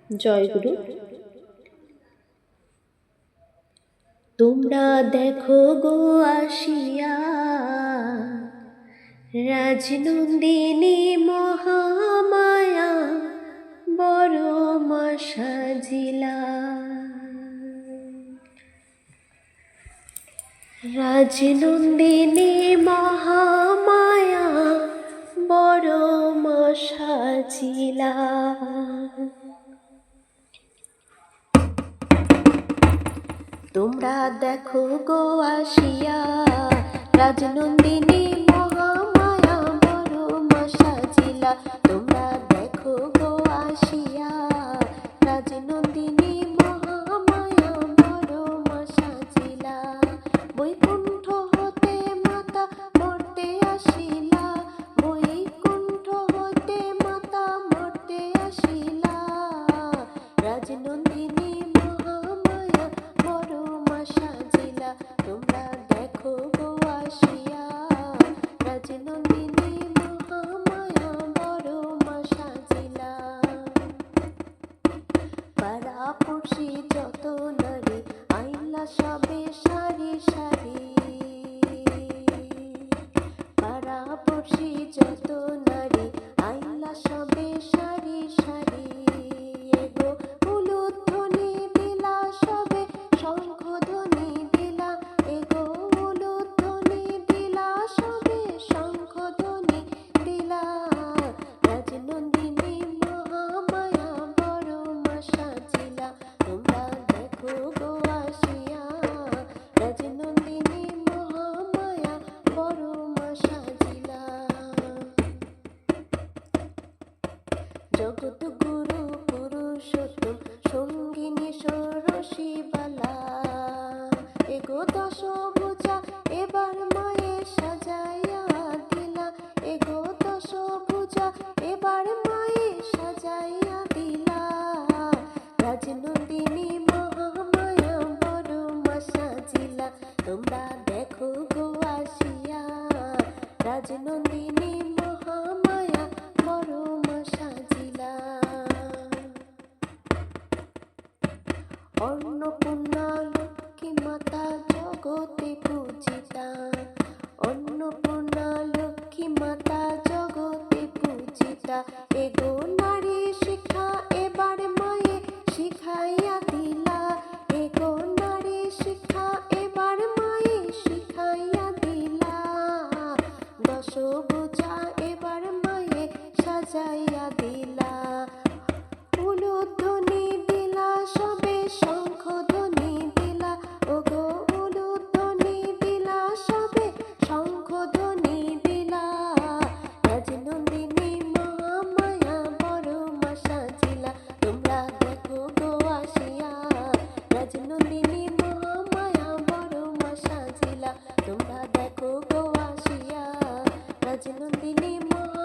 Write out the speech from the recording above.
জয়গুরু। তোমরা দেখো গো আসিয়া রাজনন্দিনী মহামায়া বড় মা সাজিলা। রাজনন্দিনী মহামায়া বড় মা সাজিলা। তোমরা দেখো গো আসিয়া রাজনন্দিনী মহামায়া বড় মা সাজিলা। তোমরা দেখো গো আসিয়া রাজনন্দিনী মহামায়া বড় মা সাজিলা। বৈকুণ্ঠ হতে মাতা মর্তে আসিলা, বৈকুণ্ঠ হতে মাতা মর্তে আসিলা। রাজনন্দিনী মহামায়া বড় মা সাজিলা। তোমরা দেখো গো আসিয়া রাজনন্দিনী মহামায়া বড় মা সাজিলা। পাড়া পড়শি যত নারী আইলা সবে সারি সারি। পাড়া পড়শি যত নারী আইলা সবে সারি সারি। এগো উলুধ্বনি দিলা সবে শঙ্খধ্বনি দিলা, এগো উলুধ্বনি দিলা সবে শঙ্খধ্বনি দিলা। রাজনন্দিনী মহামায়া বড় মা সাজিলা। তোমরা দেখো গো আসিয়া রাজনন্দিনী মহামায়া বড় মা সাজিলা। জগৎ গুরু পুরুষোত্তম সঙ্গিনী ষোড়শী বালা। এগো দশভুজা এবার মায়ে সাজাইয়া দিলা, এগো দশভুজা এবার মায়ে সাজাইয়া দিলা। রাজনন্দিনী মহামায়া বড় মা সাজিলা। তোমরা দেখো গো আসিয়া রাজনন্দিনী মহামায়া বড় মা সাজিলা। অন্নপূর্ণা লক্ষ্মী মাতা জগতে পূজিতা, অন্নপূর্ণা লক্ষ্মী মাতা জগতে পূজিতা। এগো নারী শিক্ষা এবার মায়ে শিখাইয়া দিলা, এগো নারী শিক্ষা এবার মায়ে শিখাইয়া দিলা। দশভুজা এবার মায়ে সাজাইয়া দিলা। উলুধ্বনি দিলা সবে শঙ্খধ্বনি দিলা, ওগো উলুধ্বনি দিলা সবে শঙ্খধ্বনি দিলা। রাজনন্দিনী মহামায়া বড় মা সাজিলা। তোমরা দেখো গো আসিয়া রাজনন্দিনী মহামায়া বড় মা সাজিলা। তোমরা দেখো গো আসিয়া রাজনন্দিনী মহা